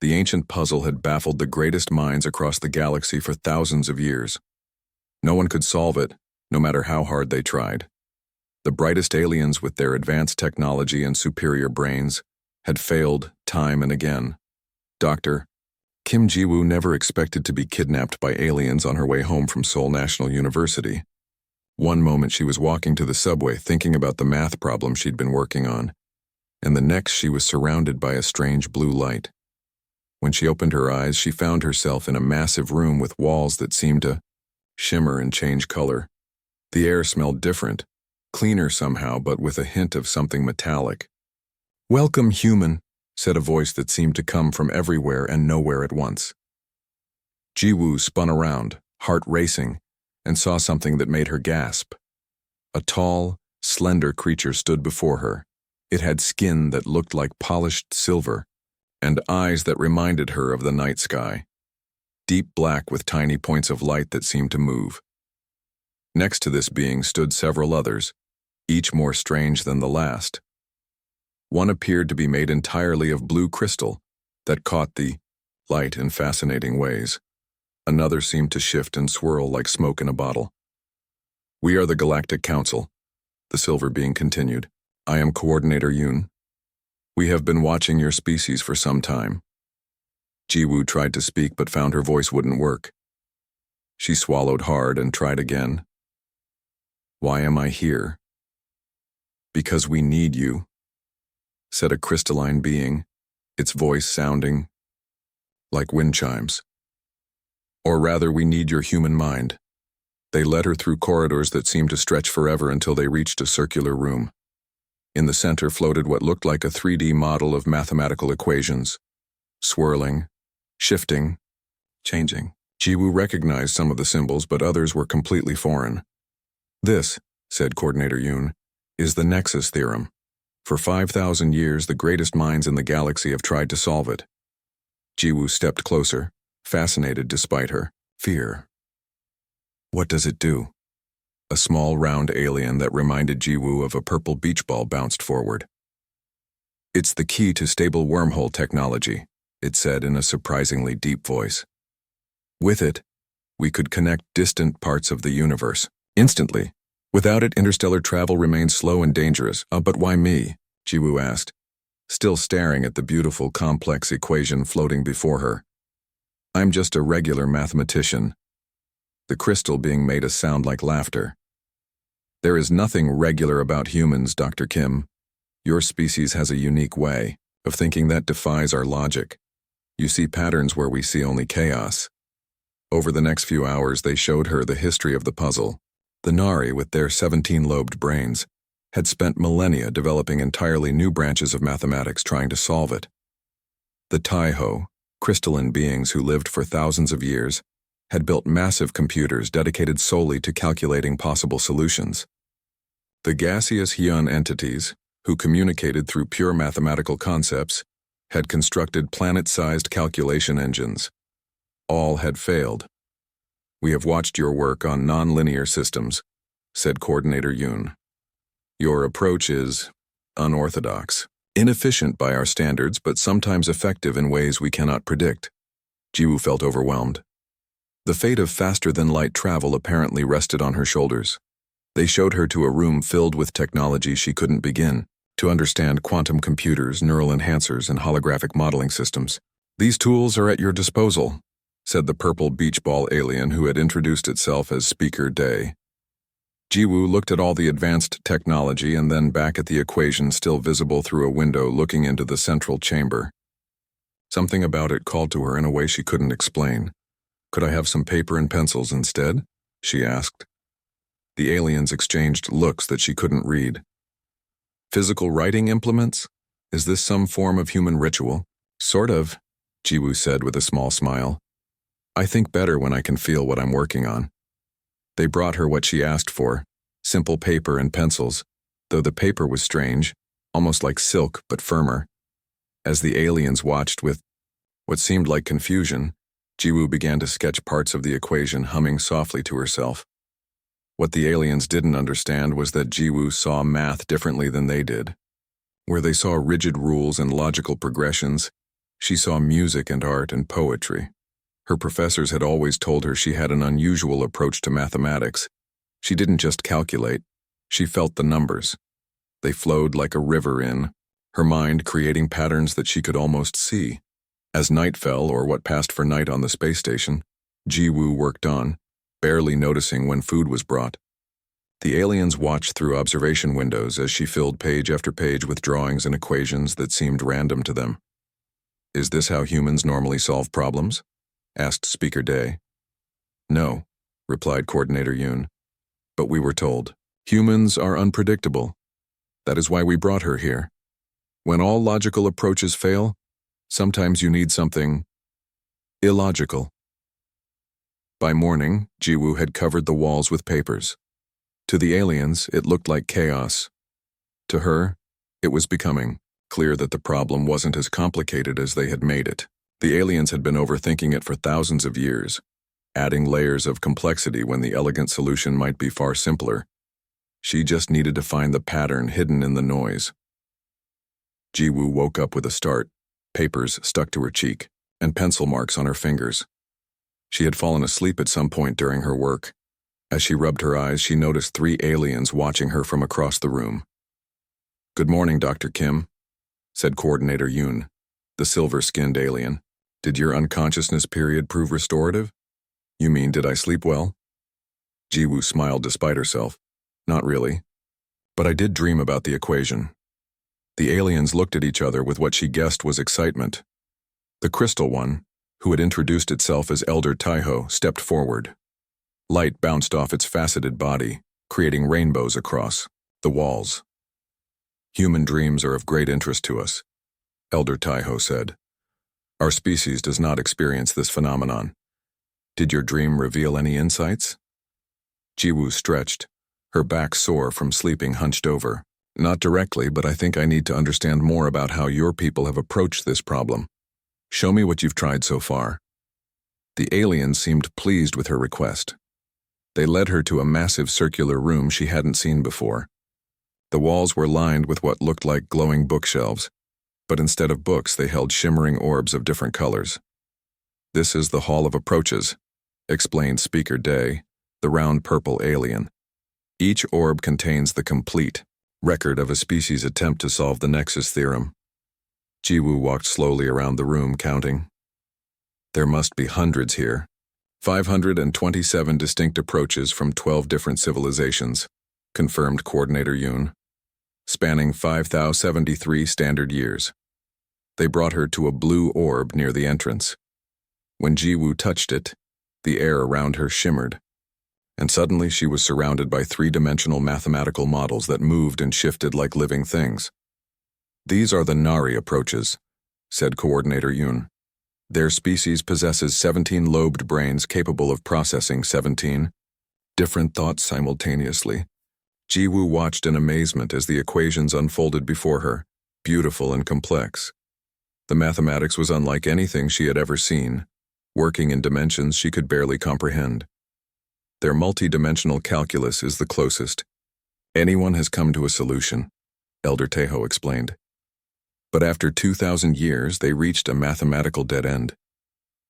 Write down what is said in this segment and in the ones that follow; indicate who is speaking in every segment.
Speaker 1: The ancient puzzle had baffled the greatest minds across the galaxy for thousands of years. No one could solve it, no matter how hard they tried. The brightest aliens with their advanced technology and superior brains had failed time and again. Dr. Kim Ji-woo never expected to be kidnapped by aliens on her way home from Seoul National University. One moment she was walking to the subway thinking about the math problem she'd been working on, and the next she was surrounded by a strange blue light. When she opened her eyes, she found herself in a massive room with walls that seemed to shimmer and change color. The air smelled different, cleaner somehow, but with a hint of something metallic. "Welcome, human," said a voice that seemed to come from everywhere and nowhere at once. Ji-woo spun around, heart racing, and saw something that made her gasp. A tall, slender creature stood before her. It had skin that looked like polished silver, and eyes that reminded her of the night sky, deep black with tiny points of light that seemed to move. Next to this being stood several others, each more strange than the last. One appeared to be made entirely of blue crystal that caught the light in fascinating ways. Another seemed to shift and swirl like smoke in a bottle. "We are the Galactic Council," the silver being continued. "I am Coordinator Yoon. We have been watching your species for some time." Ji-woo tried to speak but found her voice wouldn't work. She swallowed hard and tried again. "Why am I here?" "Because we need you," said a crystalline being, its voice sounding like wind chimes. "Or rather, we need your human mind." They led her through corridors that seemed to stretch forever until they reached a circular room. In the center floated what looked like a 3D model of mathematical equations, swirling, shifting, changing. Ji-woo recognized some of the symbols, but others were completely foreign. "This," said Coordinator Yoon, "is the Nexus Theorem. For 5,000 years, the greatest minds in the galaxy have tried to solve it." Ji-woo stepped closer, fascinated despite her fear. "What does it do?" A small round alien that reminded Ji-woo of a purple beach ball bounced forward. "It's the key to stable wormhole technology," it said in a surprisingly deep voice. "With it, we could connect distant parts of the universe instantly. Without it, interstellar travel remains slow and dangerous." But why me?" Ji-woo asked, still staring at the beautiful, complex equation floating before her. "I'm just a regular mathematician." The crystal being made a sound like laughter. "There is nothing regular about humans, Dr. Kim. Your species has a unique way of thinking that defies our logic. You see patterns where we see only chaos." Over the next few hours, they showed her the history of the puzzle. The Nari, with their 17-lobed brains, had spent millennia developing entirely new branches of mathematics trying to solve it. The Taiho, crystalline beings who lived for thousands of years, had built massive computers dedicated solely to calculating possible solutions. The gaseous Hyun entities, who communicated through pure mathematical concepts, had constructed planet-sized calculation engines. All had failed. "We have watched your work on nonlinear systems," said Coordinator Yoon. "Your approach is unorthodox, inefficient by our standards, but sometimes effective in ways we cannot predict." Ji-woo felt overwhelmed. The fate of faster-than-light travel apparently rested on her shoulders. They showed her to a room filled with technology she couldn't begin to understand: quantum computers, neural enhancers, and holographic modeling systems. "These tools are at your disposal," said the purple beach ball alien who had introduced itself as Speaker Day. Ji-woo looked at all the advanced technology and then back at the equation still visible through a window looking into the central chamber. Something about it called to her in a way she couldn't explain. "Could I have some paper and pencils instead?" she asked. The aliens exchanged looks that she couldn't read. "Physical writing implements? Is this some form of human ritual?" "Sort of," Ji-woo said with a small smile. "I think better when I can feel what I'm working on." They brought her what she asked for, simple paper and pencils, though the paper was strange, almost like silk but firmer. As the aliens watched with what seemed like confusion, Ji-woo began to sketch parts of the equation, humming softly to herself. What the aliens didn't understand was that Ji-woo saw math differently than they did. Where they saw rigid rules and logical progressions, She saw music and art and poetry. Her professors had always told her she had an unusual approach to mathematics. She didn't just calculate, she felt the numbers. They flowed like a river in her mind, creating patterns that she could almost see. As night fell, or what passed for night on the space station, Ji-woo worked on, barely noticing when food was brought. The aliens watched through observation windows as she filled page after page with drawings and equations that seemed random to them. "Is this how humans normally solve problems?" asked Speaker Day. "No," replied Coordinator Yoon. "But we were told. Humans are unpredictable. That is why we brought her here. When all logical approaches fail, sometimes you need something illogical." By morning, Ji-woo had covered the walls with papers. To the aliens, it looked like chaos. To her, it was becoming clear that the problem wasn't as complicated as they had made it. The aliens had been overthinking it for thousands of years, adding layers of complexity when the elegant solution might be far simpler. She just needed to find the pattern hidden in the noise. Ji-woo woke up with a start, papers stuck to her cheek, and pencil marks on her fingers. She had fallen asleep at some point during her work. As she rubbed her eyes, she noticed 3 aliens watching her from across the room. "Good morning, Dr. Kim," said Coordinator Yoon, the silver-skinned alien. "Did your unconsciousness period prove restorative?" "You mean, did I sleep well?" Ji-woo smiled despite herself. "Not really. But I did dream about the equation." The aliens looked at each other with what she guessed was excitement. The crystal one, who had introduced itself as Elder Taiho, stepped forward. Light bounced off its faceted body, creating rainbows across the walls. "Human dreams are of great interest to us," Elder Taiho said. "Our species does not experience this phenomenon. Did your dream reveal any insights?" Ji-woo stretched, her back sore from sleeping hunched over. "Not directly, but I think I need to understand more about how your people have approached this problem. Show me what you've tried so far." The aliens seemed pleased with her request. They led her to a massive circular room she hadn't seen before. The walls were lined with what looked like glowing bookshelves, but instead of books they held shimmering orbs of different colors. "This is the Hall of Approaches," explained Speaker Day, the round purple alien. "Each orb contains the complete record of a species' attempt to solve the Nexus theorem." Ji-woo walked slowly around the room, counting. "There must be hundreds here. 527 distinct approaches from 12 different civilizations," confirmed Coordinator Yoon, "spanning 5,073 standard years." They brought her to a blue orb near the entrance. When Ji-woo touched it, the air around her shimmered, and suddenly she was surrounded by 3-dimensional mathematical models that moved and shifted like living things. "These are the Nari approaches," said Coordinator Yoon. "Their species possesses 17 lobed brains capable of processing 17 different thoughts simultaneously." Ji-woo watched in amazement as the equations unfolded before her, beautiful and complex. The mathematics was unlike anything she had ever seen, working in dimensions she could barely comprehend. Their multi-dimensional calculus is the closest anyone has come to a solution, Elder Taiho explained. But after 2,000 years, they reached a mathematical dead end.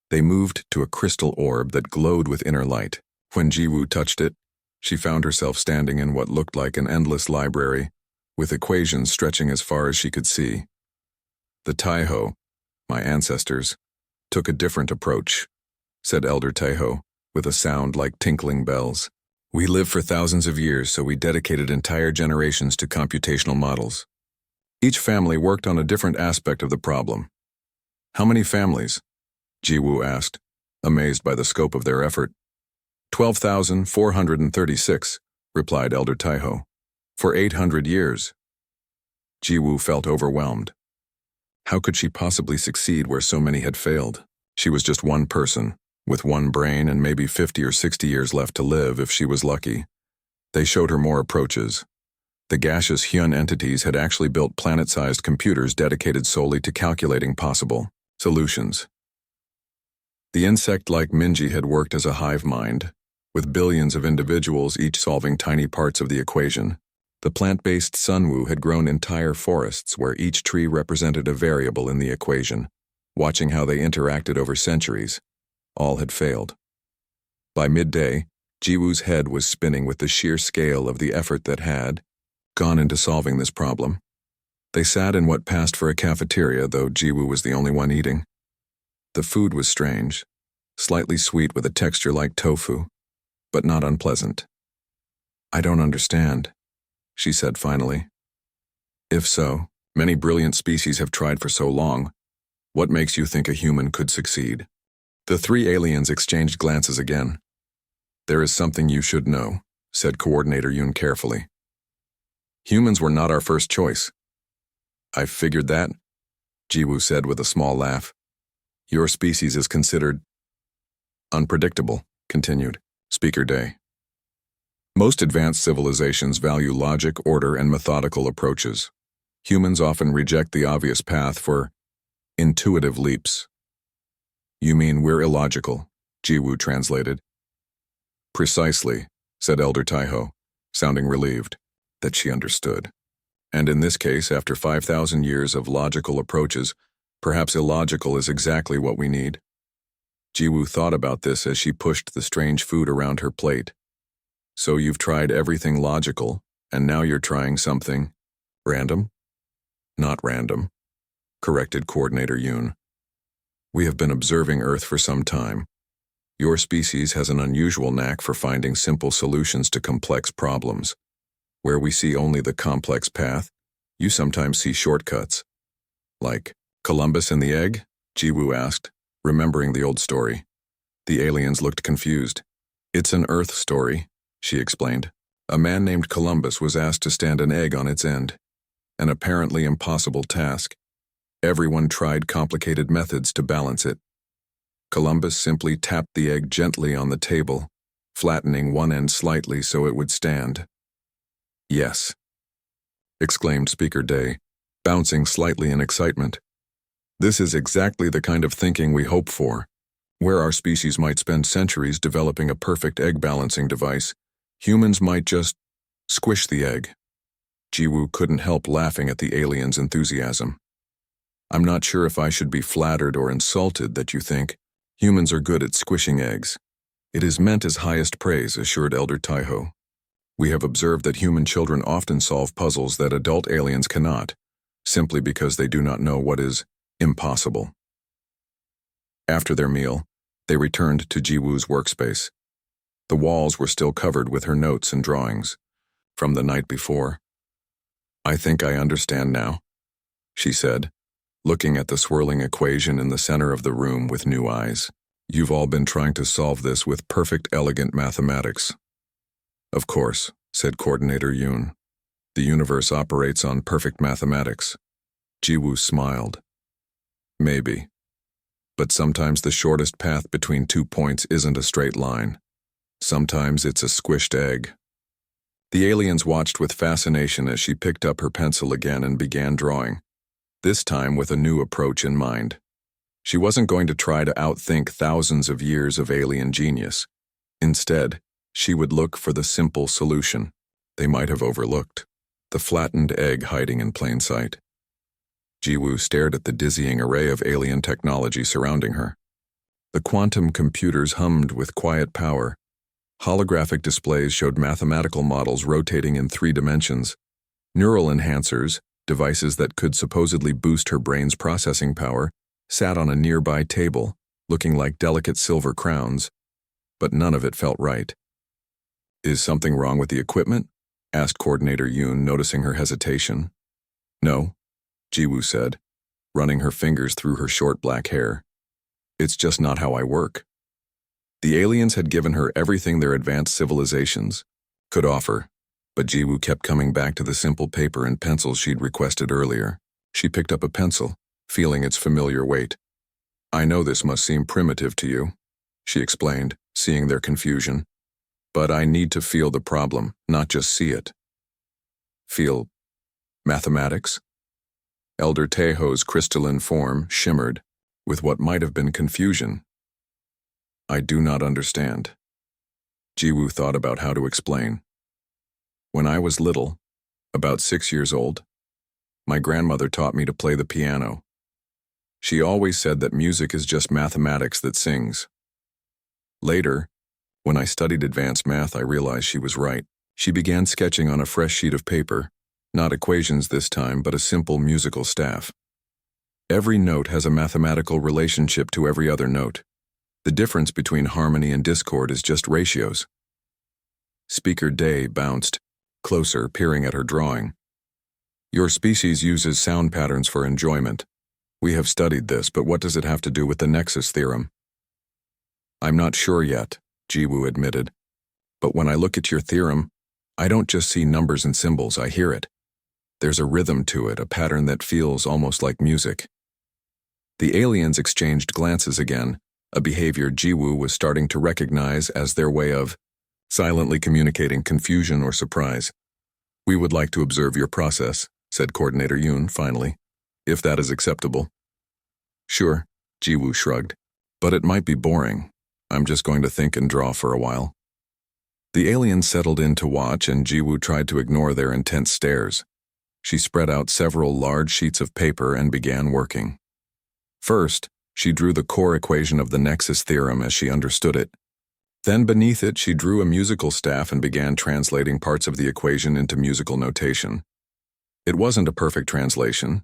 Speaker 1: They moved to a crystal orb that glowed with inner light. When Ji-woo touched it, she found herself standing in what looked like an endless library, with equations stretching as far as she could see. "The Taiho, my ancestors, took a different approach," said Elder Taiho, with a sound like tinkling bells. "We lived for thousands of years, so we dedicated entire generations to computational models. Each family worked on a different aspect of the problem." "How many families?" Ji-woo asked, amazed by the scope of their effort. 12,436, replied Elder Taiho. "For 800 years. Ji-woo felt overwhelmed. How could she possibly succeed where so many had failed? She was just one person, with one brain and maybe 50 or 60 years left to live if she was lucky. They showed her more approaches. The gaseous Hyun entities had actually built planet-sized computers dedicated solely to calculating possible solutions. The insect-like Minji had worked as a hive mind, with billions of individuals each solving tiny parts of the equation. The plant-based Sunwoo had grown entire forests where each tree represented a variable in the equation. watching how they interacted over centuries. All had failed. By midday, Jiwoo's head was spinning with the sheer scale of the effort that had gone into solving this problem. They sat in what passed for a cafeteria, though Jiwoo was the only one eating. The food was strange, slightly sweet with a texture like tofu, but not unpleasant. "I don't understand," she said finally. "If so, many brilliant species have tried for so long. What makes you think a human could succeed?" The three aliens exchanged glances again. "There is something you should know," said Coordinator Yoon carefully. "Humans were not our first choice." "I've figured that," Jiwoo said with a small laugh. "Your species is considered unpredictable," continued Speaker Day. "Most advanced civilizations value logic, order, and methodical approaches. Humans often reject the obvious path for intuitive leaps." "You mean we're illogical," Jiwoo translated. "Precisely," said Elder Taiho, sounding relieved that she understood. "And in this case, after 5,000 years of logical approaches, perhaps illogical is exactly what we need." Jiwoo thought about this as she pushed the strange food around her plate. "So you've tried everything logical, and now you're trying something random?" "Not random," corrected Coordinator Yoon. "We have been observing Earth for some time. Your species has an unusual knack for finding simple solutions to complex problems. Where we see only the complex path, you sometimes see shortcuts." "Like Columbus and the egg?" Jiwoo asked, remembering the old story. The aliens looked confused. "It's an Earth story," she explained. "A man named Columbus was asked to stand an egg on its end. An apparently impossible task. Everyone tried complicated methods to balance it. Columbus simply tapped the egg gently on the table, flattening one end slightly so it would stand." "Yes," exclaimed Speaker Day, bouncing slightly in excitement. "This is exactly the kind of thinking we hope for. Where our species might spend centuries developing a perfect egg balancing device, humans might just squish the egg." Jiwoo couldn't help laughing at the aliens' enthusiasm. "I'm not sure if I should be flattered or insulted that you think humans are good at squishing eggs. It is meant as highest praise," assured Elder Taiho. "We have observed that human children often solve puzzles that adult aliens cannot, simply because they do not know what is impossible." After their meal, they returned to Jiwoo's workspace. The walls were still covered with her notes and drawings from the night before. "I think I understand now," she said, looking at the swirling equation in the center of the room with new eyes. "You've all been trying to solve this with perfect, elegant mathematics." "Of course," said Coordinator Yoon. "The universe operates on perfect mathematics." Jiwoo smiled. "Maybe. But sometimes the shortest path between 2 points isn't a straight line. Sometimes it's a squished egg." The aliens watched with fascination as she picked up her pencil again and began drawing, this time with a new approach in mind. She wasn't going to try to outthink thousands of years of alien genius. Instead, she would look for the simple solution they might have overlooked, the flattened egg hiding in plain sight. Jiwoo stared at the dizzying array of alien technology surrounding her. The quantum computers hummed with quiet power. Holographic displays showed mathematical models rotating in 3 dimensions. Neural enhancers, devices that could supposedly boost her brain's processing power, sat on a nearby table, looking like delicate silver crowns. But none of it felt right. "Is something wrong with the equipment?" asked Coordinator Yoon, noticing her hesitation. "No," Jiwoo said, running her fingers through her short black hair. "It's just not how I work." The aliens had given her everything their advanced civilizations could offer, but Jiwoo kept coming back to the simple paper and pencils she'd requested earlier. She picked up a pencil, feeling its familiar weight. "I know this must seem primitive to you," she explained, seeing their confusion. "But I need to feel the problem, not just see it." "Feel mathematics?" Elder Taiho's crystalline form shimmered with what might have been confusion. "I do not understand." Jiwoo thought about how to explain. "When I was little, about 6 years old, my grandmother taught me to play the piano. She always said that music is just mathematics that sings. Later, when I studied advanced math, I realized she was right. She began sketching on a fresh sheet of paper, not equations this time, but a simple musical staff. Every note has a mathematical relationship to every other note. The difference between harmony and discord is just ratios. Speaker Day bounced closer, peering at her drawing. Your species uses sound patterns for enjoyment. We have studied this, but what does it have to do with the Nexus theorem? I'm not sure yet, Jiwoo admitted. But when I look at your theorem, I don't just see numbers and symbols, I hear it. There's a rhythm to it, a pattern that feels almost like music. The aliens exchanged glances again, a behavior Jiwoo was starting to recognize as their way of silently communicating confusion or surprise. We would like to observe your process, said Coordinator Yoon finally, if that is acceptable. Sure, Jiwoo shrugged, but it might be boring. I'm just going to think and draw for a while. The aliens settled in to watch, and Jiwoo tried to ignore their intense stares. She spread out several large sheets of paper and began working. First, she drew the core equation of the Nexus theorem as she understood it. Then beneath it, she drew a musical staff and began translating parts of the equation into musical notation. It wasn't a perfect translation.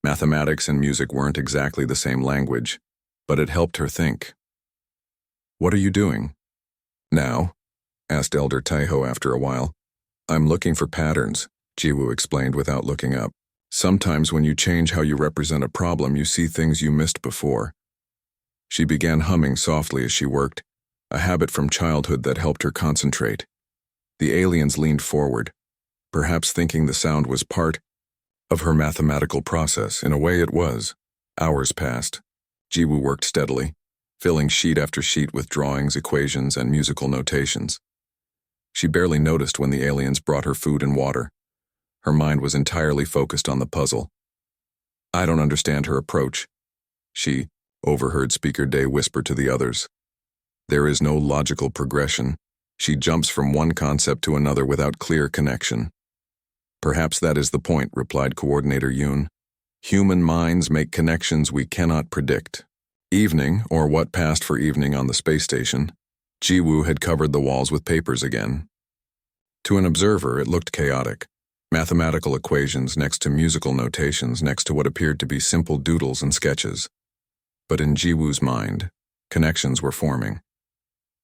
Speaker 1: Mathematics and music weren't exactly the same language, but it helped her think. What are you doing? Now, asked Elder Taiho after a while. I'm looking for patterns, Jiwoo explained without looking up. Sometimes when you change how you represent a problem, you see things you missed before. She began humming softly as she worked, a habit from childhood that helped her concentrate. The aliens leaned forward, perhaps thinking the sound was part of her mathematical process. In a way it was. Hours passed. Jiwoo worked steadily, filling sheet after sheet with drawings, equations, and musical notations. She barely noticed when the aliens brought her food and water. Her mind was entirely focused on the puzzle. I don't understand her approach, she overheard Speaker Day whisper to the others. There is no logical progression. She jumps from one concept to another without clear connection. Perhaps that is the point, replied Coordinator Yoon. Human minds make connections we cannot predict. Evening, or what passed for evening on the space station, Jiwoo had covered the walls with papers again. To an observer, it looked chaotic. Mathematical equations next to musical notations next to what appeared to be simple doodles and sketches. But in Jiwoo's mind, connections were forming.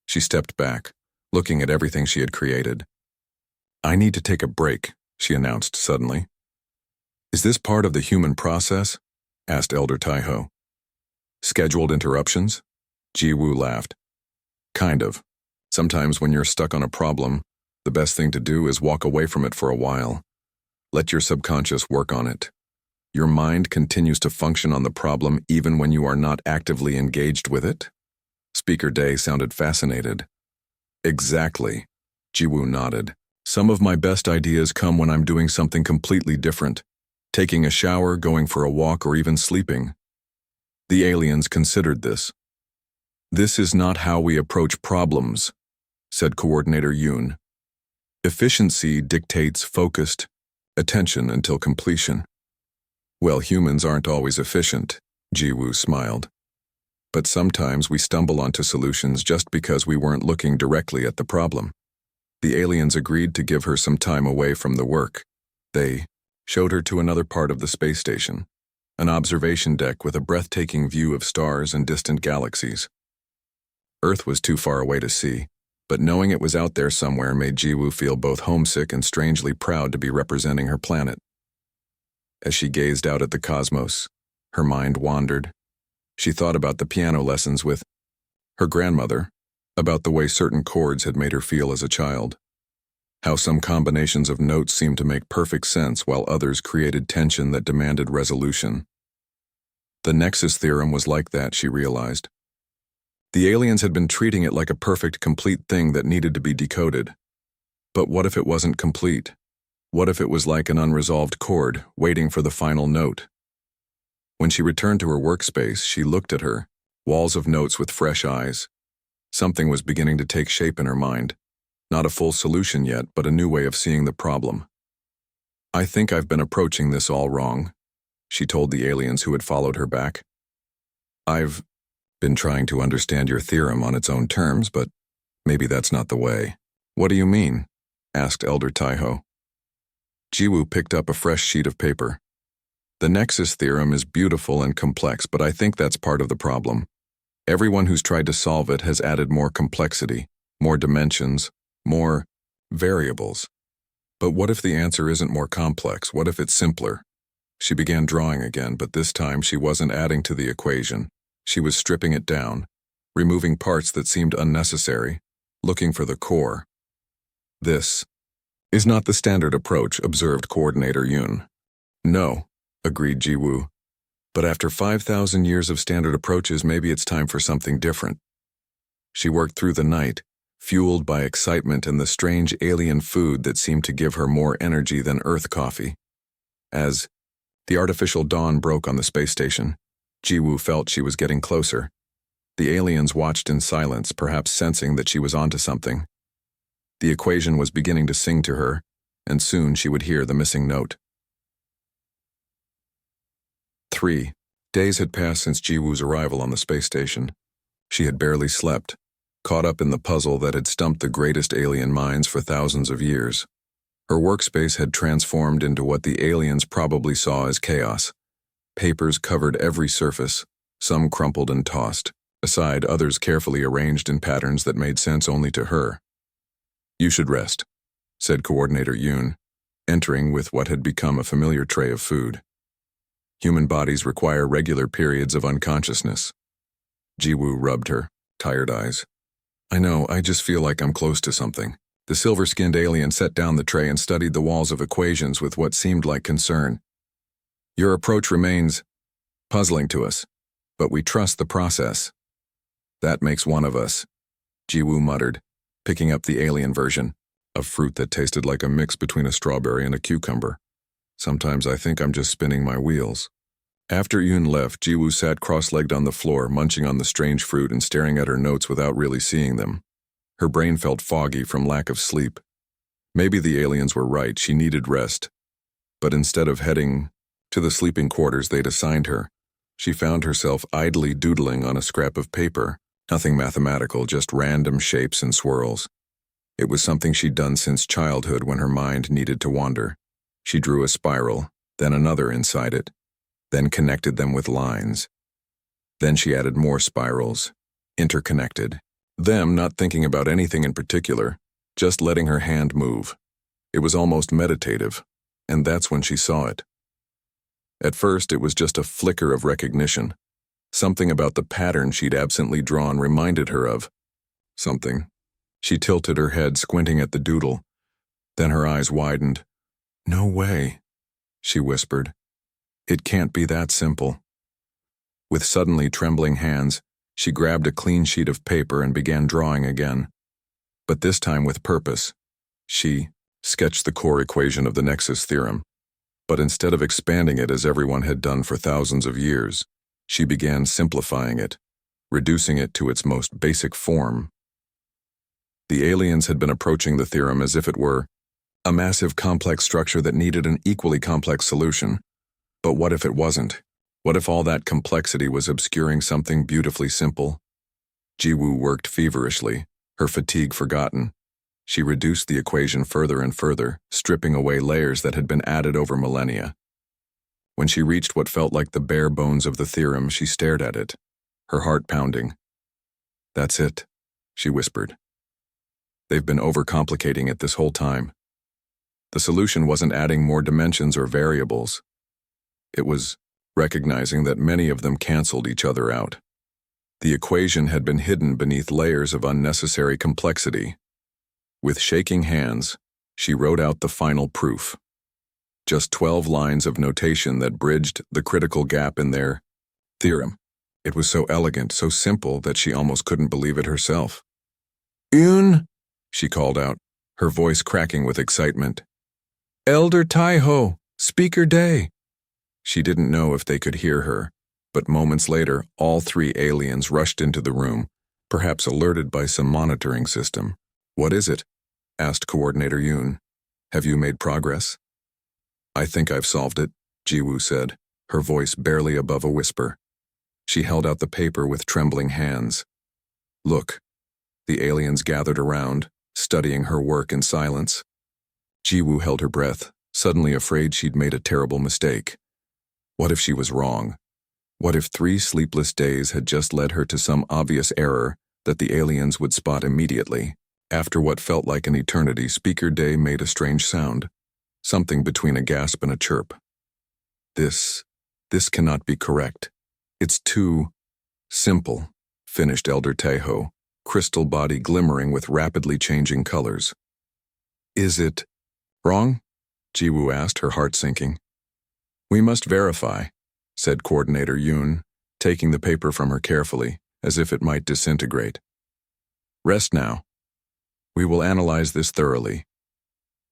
Speaker 1: She stepped back, looking at everything she had created. I need to take a break, she announced suddenly. Is this part of the human process? Asked Elder Taiho. Scheduled interruptions? Jiwoo laughed. Kind of. Sometimes when you're stuck on a problem, the best thing to do is walk away from it for a while. Let your subconscious work on it. Your mind continues to function on the problem even when you are not actively engaged with it? Speaker Day sounded fascinated. Exactly, Jiwoo nodded. Some of my best ideas come when I'm doing something completely different. Taking a shower, going for a walk, or even sleeping. The aliens considered this. This is not how we approach problems, said Coordinator Yoon. Efficiency dictates focused attention until completion. Well, humans aren't always efficient, Jiwoo smiled. But sometimes we stumble onto solutions just because we weren't looking directly at the problem. The aliens agreed to give her some time away from the work. They showed her to another part of the space station, an observation deck with a breathtaking view of stars and distant galaxies. Earth was too far away to see, but knowing it was out there somewhere made Jiwoo feel both homesick and strangely proud to be representing her planet. As she gazed out at the cosmos, her mind wandered. She thought about the piano lessons with her grandmother, about the way certain chords had made her feel as a child, how some combinations of notes seemed to make perfect sense while others created tension that demanded resolution. The Nexus theorem was like that, she realized. The aliens had been treating it like a perfect, complete thing that needed to be decoded. But what if it wasn't complete? What if it was like an unresolved chord, waiting for the final note? When she returned to her workspace, she looked at her walls of notes with fresh eyes. Something was beginning to take shape in her mind. Not a full solution yet, but a new way of seeing the problem. I think I've been approaching this all wrong, she told the aliens who had followed her back. I've been trying to understand your theorem on its own terms, but maybe that's not the way. What do you mean? Asked Elder Taiho. Jiwoo picked up a fresh sheet of paper. The Nexus theorem is beautiful and complex, but I think that's part of the problem. Everyone who's tried to solve it has added more complexity, more dimensions, more variables. But what if the answer isn't more complex? What if it's simpler? She began drawing again, but this time she wasn't adding to the equation. She was stripping it down, removing parts that seemed unnecessary, looking for the core. This is not the standard approach, observed Coordinator Yoon. No, agreed Jiwoo. But after 5,000 years of standard approaches, maybe it's time for something different. She worked through the night, fueled by excitement and the strange alien food that seemed to give her more energy than Earth coffee. As the artificial dawn broke on the space station, Jiwoo felt she was getting closer. The aliens watched in silence, perhaps sensing that she was onto something. The equation was beginning to sing to her, and soon she would hear the missing note. 3 days had passed since Jiwoo's arrival on the space station. She had barely slept, caught up in the puzzle that had stumped the greatest alien minds for thousands of years. Her workspace had transformed into what the aliens probably saw as chaos. Papers covered every surface, some crumpled and tossed, aside others carefully arranged in patterns that made sense only to her. You should rest, said Coordinator Yoon, entering with what had become a familiar tray of food. Human bodies require regular periods of unconsciousness. Jiwoo rubbed her tired eyes. I know, I just feel like I'm close to something. The silver-skinned alien set down the tray and studied the walls of equations with what seemed like concern. Your approach remains puzzling to us, but we trust the process. That makes one of us, Jiwoo muttered, picking up the alien version, a fruit that tasted like a mix between a strawberry and a cucumber. Sometimes I think I'm just spinning my wheels. After Yoon left, Jiwoo sat cross-legged on the floor, munching on the strange fruit and staring at her notes without really seeing them. Her brain felt foggy from lack of sleep. Maybe the aliens were right, she needed rest. But instead of heading to the sleeping quarters they'd assigned her, she found herself idly doodling on a scrap of paper, nothing mathematical, just random shapes and swirls. It was something she'd done since childhood when her mind needed to wander. She drew a spiral, then another inside it, then connected them with lines. Then she added more spirals, interconnected. Them not thinking about anything in particular, just letting her hand move. It was almost meditative, and that's when she saw it. At first, it was just a flicker of recognition. Something about the pattern she'd absently drawn reminded her of something. She tilted her head, squinting at the doodle. Then her eyes widened. No way, she whispered. It can't be that simple. With suddenly trembling hands, she grabbed a clean sheet of paper and began drawing again. But this time with purpose. She sketched the core equation of the Nexus theorem. But instead of expanding it as everyone had done for thousands of years, she began simplifying it, reducing it to its most basic form. The aliens had been approaching the theorem as if it were a massive complex structure that needed an equally complex solution. But what if it wasn't? What if all that complexity was obscuring something beautifully simple? Jiwoo worked feverishly, her fatigue forgotten. She reduced the equation further and further, stripping away layers that had been added over millennia. When she reached what felt like the bare bones of the theorem, she stared at it, her heart pounding. That's it, she whispered. They've been overcomplicating it this whole time. The solution wasn't adding more dimensions or variables. It was recognizing that many of them canceled each other out. The equation had been hidden beneath layers of unnecessary complexity. With shaking hands, she wrote out the final proof. Just 12 lines of notation that bridged the critical gap in their theorem. It was so elegant, so simple that she almost couldn't believe it herself. Yoon, she called out, her voice cracking with excitement. Elder Taiho, Speaker Day. She didn't know if they could hear her, but moments later, all 3 aliens rushed into the room, perhaps alerted by some monitoring system. What is it? Asked Coordinator Yoon. Have you made progress? I think I've solved it, Jiwoo said, her voice barely above a whisper. She held out the paper with trembling hands. Look. The aliens gathered around, studying her work in silence. Jiwoo held her breath, suddenly afraid she'd made a terrible mistake. What if she was wrong? What if 3 sleepless days had just led her to some obvious error that the aliens would spot immediately? After what felt like an eternity, Speaker Day made a strange sound, something between a gasp and a chirp. This cannot be correct. It's too simple, finished Elder Taeho, crystal body glimmering with rapidly changing colors. Is it wrong? Jiwoo asked, her heart sinking. We must verify, said Coordinator Yoon, taking the paper from her carefully, as if it might disintegrate. Rest now. We will analyze this thoroughly.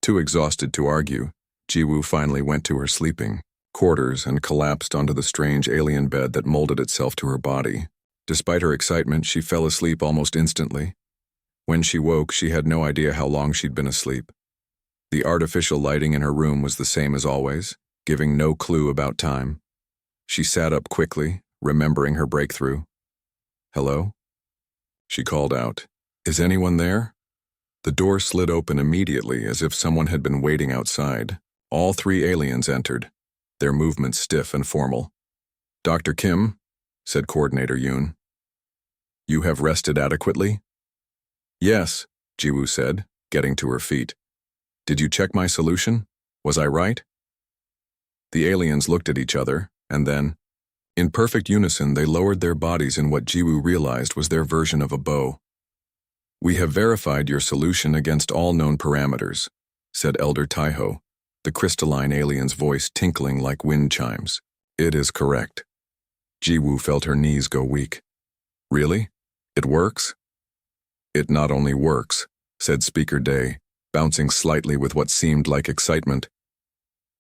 Speaker 1: Too exhausted to argue, Jiwoo finally went to her sleeping quarters and collapsed onto the strange alien bed that molded itself to her body. Despite her excitement, she fell asleep almost instantly. When she woke, she had no idea how long she'd been asleep. The artificial lighting in her room was the same as always, giving no clue about time. She sat up quickly, remembering her breakthrough. Hello? She called out. Is anyone there? The door slid open immediately as if someone had been waiting outside. All 3 aliens entered, their movements stiff and formal. Dr. Kim, said Coordinator Yoon. You have rested adequately? Yes, Jiwoo said, getting to her feet. Did you check my solution? Was I right? The aliens looked at each other, and then, in perfect unison, they lowered their bodies in what Jiwoo realized was their version of a bow. We have verified your solution against all known parameters, said Elder Taeho, the crystalline alien's voice tinkling like wind chimes. It is correct. Jiwoo felt her knees go weak. Really? It works? It not only works, said Speaker Day, bouncing slightly with what seemed like excitement.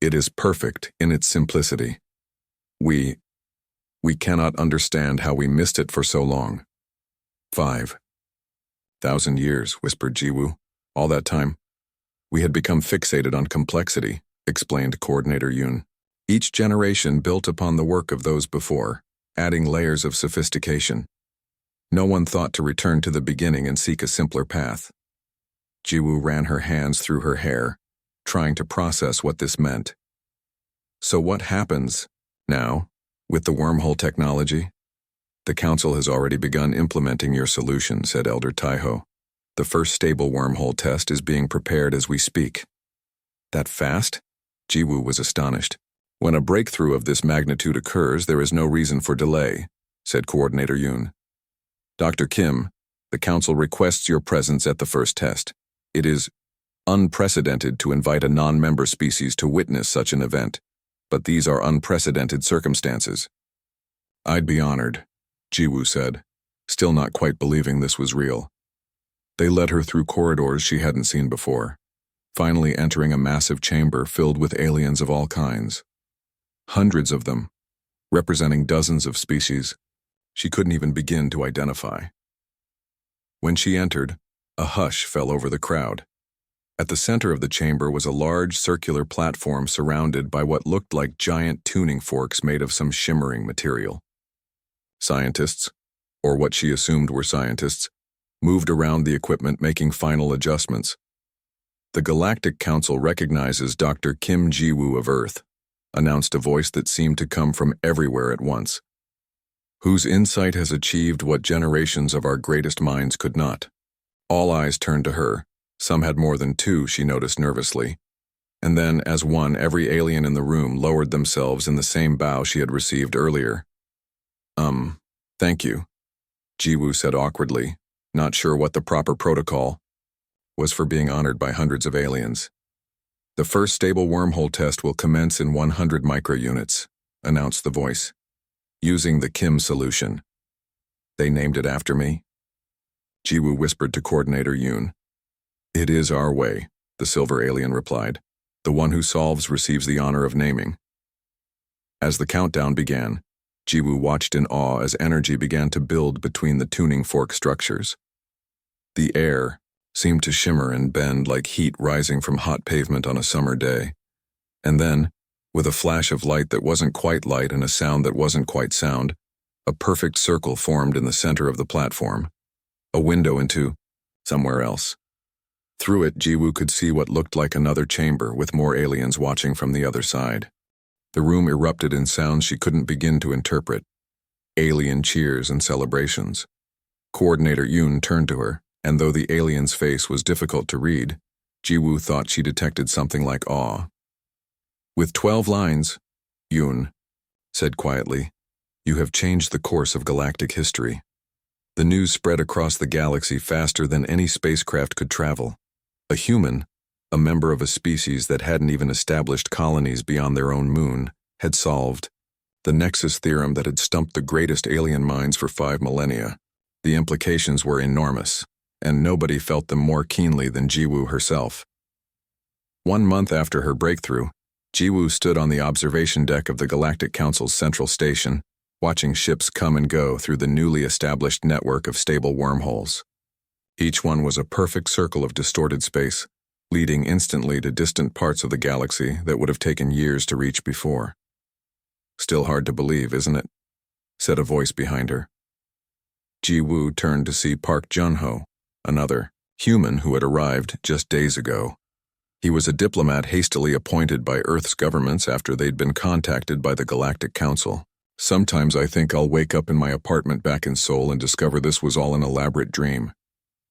Speaker 1: It is perfect in its simplicity. We cannot understand how we missed it for so long. 5,000 years, whispered Jiwoo. All that time. We had become fixated on complexity, explained Coordinator Yoon. Each generation built upon the work of those before, adding layers of sophistication. No one thought to return to the beginning and seek a simpler path. Jiwoo ran her hands through her hair, trying to process what this meant. So what happens now with the wormhole technology? The Council has already begun implementing your solution, said Elder Taeho. The first stable wormhole test is being prepared as we speak. That fast? Jiwoo was astonished. When a breakthrough of this magnitude occurs, there is no reason for delay, said Coordinator Yoon. Dr. Kim, the Council requests your presence at the first test. It is unprecedented to invite a non-member species to witness such an event, but these are unprecedented circumstances. I'd be honored, Jiwoo said, still not quite believing this was real. They led her through corridors she hadn't seen before, finally entering a massive chamber filled with aliens of all kinds. Hundreds of them, representing dozens of species she couldn't even begin to identify. When she entered, a hush fell over the crowd. At the center of the chamber was a large circular platform surrounded by what looked like giant tuning forks made of some shimmering material. Scientists, or what she assumed were scientists, moved around the equipment making final adjustments. The Galactic Council recognizes Dr. Kim Jiwoo of Earth, announced a voice that seemed to come from everywhere at once, whose insight has achieved what generations of our greatest minds could not. All eyes turned to her. Some had more than 2, she noticed nervously. And then, as one, every alien in the room lowered themselves in the same bow she had received earlier. Thank you, Jiwoo said awkwardly, not sure what the proper protocol was for being honored by hundreds of aliens. The first stable wormhole test will commence in 100 microunits, announced the voice, using the Kim solution. They named it after me? Jiwoo whispered to Coordinator Yoon. It is our way, the silver alien replied. The one who solves receives the honor of naming. As the countdown began, Jiwoo watched in awe as energy began to build between the tuning fork structures. The air seemed to shimmer and bend like heat rising from hot pavement on a summer day. And then, with a flash of light that wasn't quite light and a sound that wasn't quite sound, A perfect circle formed in the center of the platform, a window into somewhere else. Through it, Jiwoo could see what looked like another chamber with more aliens watching from the other side. The room erupted in sounds she couldn't begin to interpret. Alien cheers and celebrations. Coordinator Yoon turned to her, and though the alien's face was difficult to read, Jiwoo thought she detected something like awe. With 12 lines, Yoon said quietly, "You have changed the course of galactic history." The news spread across the galaxy faster than any spacecraft could travel. A human, a member of a species that hadn't even established colonies beyond their own moon, had solved the Nexus theorem that had stumped the greatest alien minds for 5 millennia. The implications were enormous, and nobody felt them more keenly than Jiwoo herself. 1 month after her breakthrough, Jiwoo stood on the observation deck of the Galactic Council's central station, watching ships come and go through the newly established network of stable wormholes. Each one was a perfect circle of distorted space, leading instantly to distant parts of the galaxy that would have taken years to reach before. "Still hard to believe, isn't it?" said a voice behind her. Jiwoo turned to see Park Jun-ho, another human who had arrived just days ago. He was a diplomat hastily appointed by Earth's governments after they'd been contacted by the Galactic Council. "Sometimes I think I'll wake up in my apartment back in Seoul and discover this was all an elaborate dream,"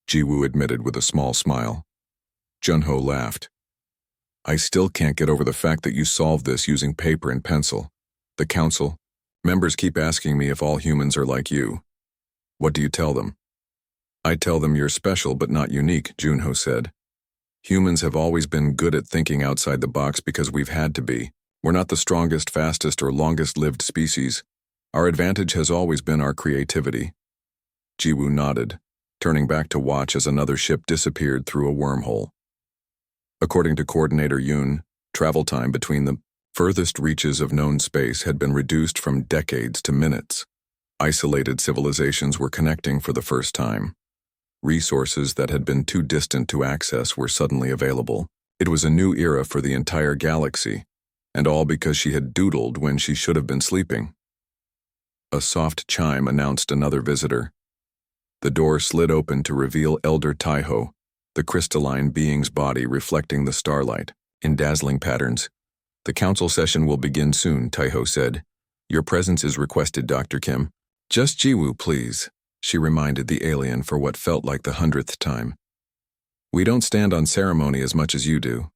Speaker 1: Jiwoo admitted with a small smile. Jun-ho laughed. "I still can't get over the fact that you solved this using paper and pencil. The Council members keep asking me if all humans are like you. What do you tell them?" "I tell them you're special but not unique," Jun-ho said. "Humans have always been good at thinking outside the box because we've had to be. We're not the strongest, fastest, or longest-lived species. Our advantage has always been our creativity." Jiwoo nodded, turning back to watch as another ship disappeared through a wormhole. According to Coordinator Yoon, travel time between the furthest reaches of known space had been reduced from decades to minutes. Isolated civilizations were connecting for the first time. Resources that had been too distant to access were suddenly available. It was a new era for the entire galaxy, and all because she had doodled when she should have been sleeping. A soft chime announced another visitor. The door slid open to reveal Elder Taiho, the crystalline being's body reflecting the starlight in dazzling patterns. "The council session will begin soon," Taiho said. "Your presence is requested, Dr. Kim." "Just Jiwoo, please," she reminded the alien for what felt like the 100th time. "We don't stand on ceremony as much as you do."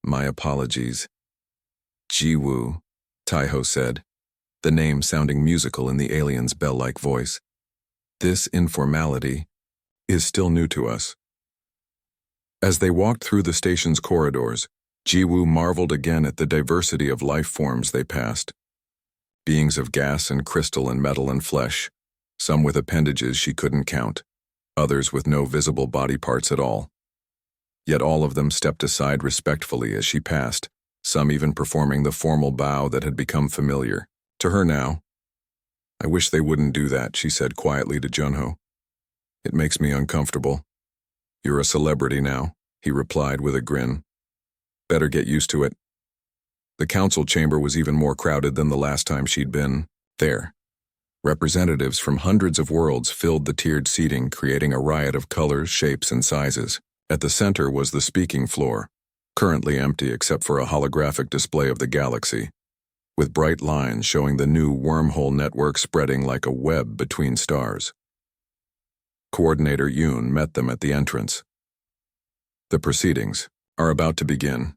Speaker 1: "My apologies." "Jiwoo," Taiho said, the name sounding musical in the alien's bell-like voice. "This informality is still new to us." As they walked through the station's corridors, Jiwoo marveled again at the diversity of life forms they passed. Beings of gas and crystal and metal and flesh, some with appendages she couldn't count, others with no visible body parts at all. Yet all of them stepped aside respectfully as she passed, some even performing the formal bow that had become familiar to her now. "I wish they wouldn't do that," she said quietly to Jun-ho. "It makes me uncomfortable." "You're a celebrity now," he replied with a grin. "Better get used to it." The council chamber was even more crowded than the last time she'd been there. Representatives from hundreds of worlds filled the tiered seating, creating a riot of colors, shapes, and sizes. At the center was the speaking floor, currently empty except for a holographic display of the galaxy, with bright lines showing the new wormhole network spreading like a web between stars. Coordinator Yoon met them at the entrance. "The proceedings are about to begin.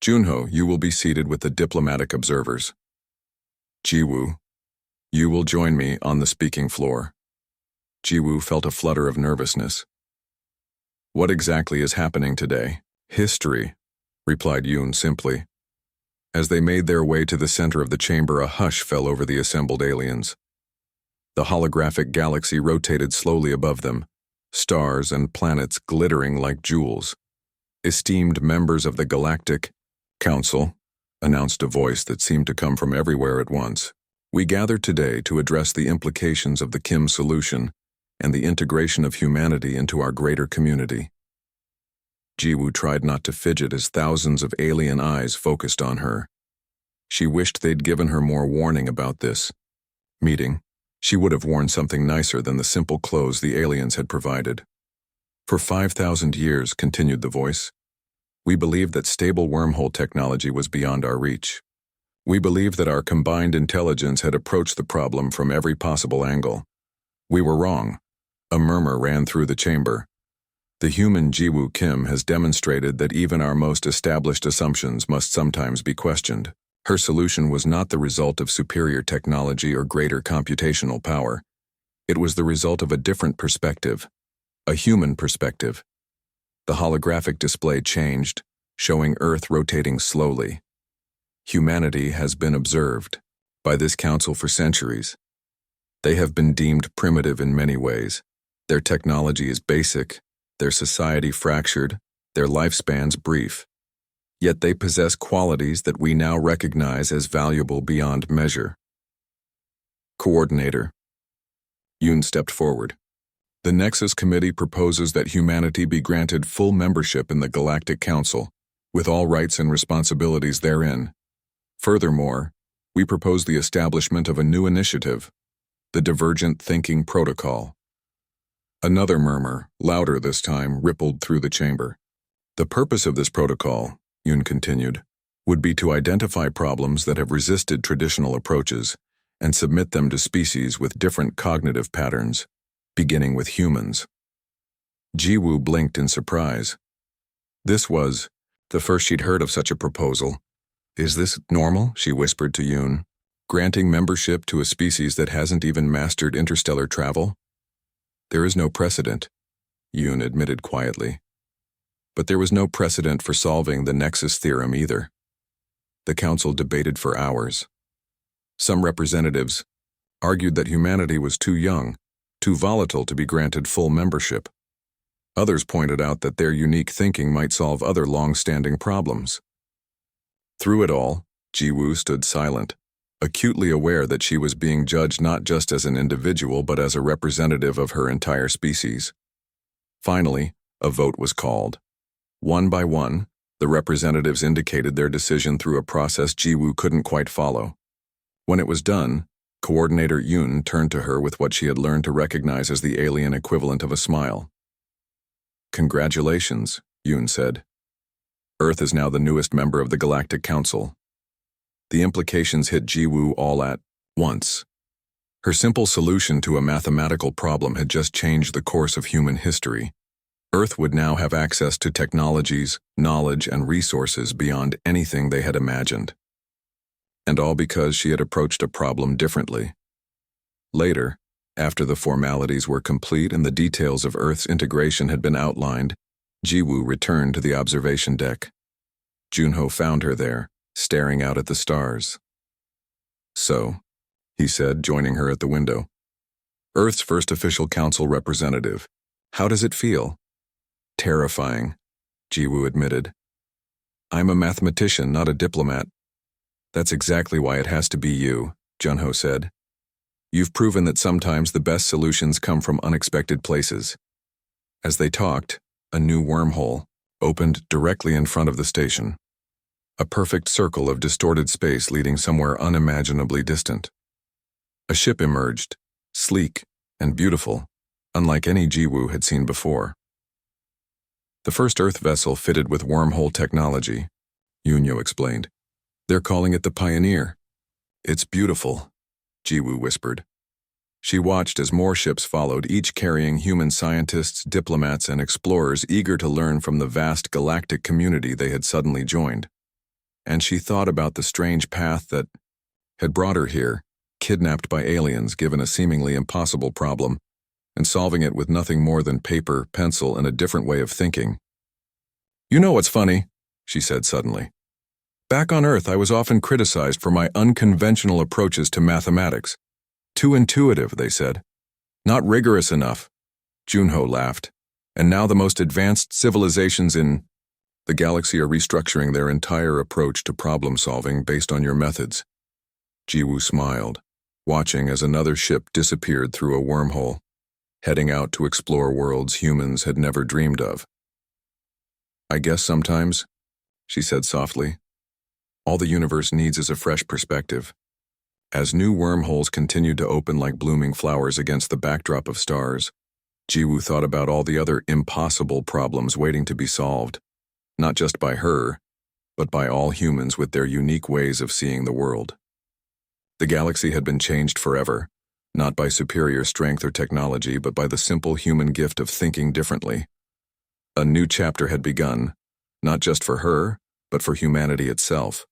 Speaker 1: Jun-ho, you will be seated with the diplomatic observers. Jiwoo, you will join me on the speaking floor." Jiwoo felt a flutter of nervousness. "What exactly is happening today?" "History," replied Yoon simply. As they made their way to the center of the chamber, a hush fell over the assembled aliens. The holographic galaxy rotated slowly above them, stars and planets glittering like jewels. "Esteemed members of the Galactic Council," announced a voice that seemed to come from everywhere at once. "We gather today to address the implications of the Kim solution and the integration of humanity into our greater community." Jiwoo tried not to fidget as thousands of alien eyes focused on her. She wished they'd given her more warning about this. meeting, she would have worn something nicer than the simple clothes the aliens had provided. For 5,000 years, continued the voice, we believed that stable wormhole technology was beyond our reach. We believed that our combined intelligence had approached the problem from every possible angle. We were wrong. A murmur ran through the chamber. The human Jiwoo Kim has demonstrated that even our most established assumptions must sometimes be questioned. Her solution was not the result of superior technology or greater computational power. It was the result of a different perspective, a human perspective. The holographic display changed, showing Earth rotating slowly. Humanity has been observed by this council for centuries. They have been deemed primitive in many ways. Their technology is basic, their society fractured, their lifespans brief. Yet they possess qualities that we now recognize as valuable beyond measure. Coordinator. Yoon stepped forward. The Nexus Committee proposes that humanity be granted full membership in the Galactic Council, with all rights and responsibilities therein. Furthermore, we propose the establishment of a new initiative, the Divergent Thinking Protocol. Another murmur, louder this time, rippled through the chamber. The purpose of this protocol, Yoon continued, would be to identify problems that have resisted traditional approaches and submit them to species with different cognitive patterns, beginning with humans. Jiwoo blinked in surprise. This was the first she'd heard of such a proposal. Is this normal? She whispered to Yoon. Granting membership to a species that hasn't even mastered interstellar travel? There is no precedent, Yoon admitted quietly. But there was no precedent for solving the Nexus theorem either. The council debated for hours. Some representatives argued that humanity was too young, too volatile to be granted full membership. Others pointed out that their unique thinking might solve other long-standing problems. Through it all, Jiwoo stood silent, acutely aware that she was being judged not just as an individual but as a representative of her entire species. Finally, a vote was called. One by one, the representatives indicated their decision through a process Jiwoo couldn't quite follow. When it was done, Coordinator Yoon turned to her with what she had learned to recognize as the alien equivalent of a smile. Congratulations, Yoon said. Earth is now the newest member of the Galactic Council. The implications hit Jiwoo all at once. Her simple solution to a mathematical problem had just changed the course of human history. Earth would now have access to technologies, knowledge, and resources beyond anything they had imagined. And all because she had approached a problem differently. Later, after the formalities were complete and the details of Earth's integration had been outlined, Jiwoo returned to the observation deck. Junho found her there, staring out at the stars. So, he said, joining her at the window. Earth's first official council representative. How does it feel? Terrifying, Jiwoo admitted. I'm a mathematician, not a diplomat. That's exactly why it has to be you, Junho said. You've proven that sometimes the best solutions come from unexpected places. As they talked, a new wormhole opened directly in front of the station. A perfect circle of distorted space leading somewhere unimaginably distant. A ship emerged, sleek and beautiful, unlike any Jiwoo had seen before. The first Earth vessel fitted with wormhole technology, Yunyo explained. They're calling it the Pioneer. It's beautiful, Jiwoo whispered. She watched as more ships followed, each carrying human scientists, diplomats, and explorers eager to learn from the vast galactic community they had suddenly joined. And she thought about the strange path that had brought her here, kidnapped by aliens given a seemingly impossible problem, and solving it with nothing more than paper, pencil, and a different way of thinking. You know what's funny? She said suddenly. Back on Earth, I was often criticized for my unconventional approaches to mathematics. Too intuitive, they said. Not rigorous enough. Junho laughed. And now the most advanced civilizations in the galaxy are restructuring their entire approach to problem-solving based on your methods. Jiwoo smiled, watching as another ship disappeared through a wormhole, heading out to explore worlds humans had never dreamed of. I guess sometimes, she said softly, all the universe needs is a fresh perspective. As new wormholes continued to open like blooming flowers against the backdrop of stars, Jiwoo thought about all the other impossible problems waiting to be solved, not just by her, but by all humans with their unique ways of seeing the world. The galaxy had been changed forever, not by superior strength or technology, but by the simple human gift of thinking differently. A new chapter had begun, not just for her, but for humanity itself,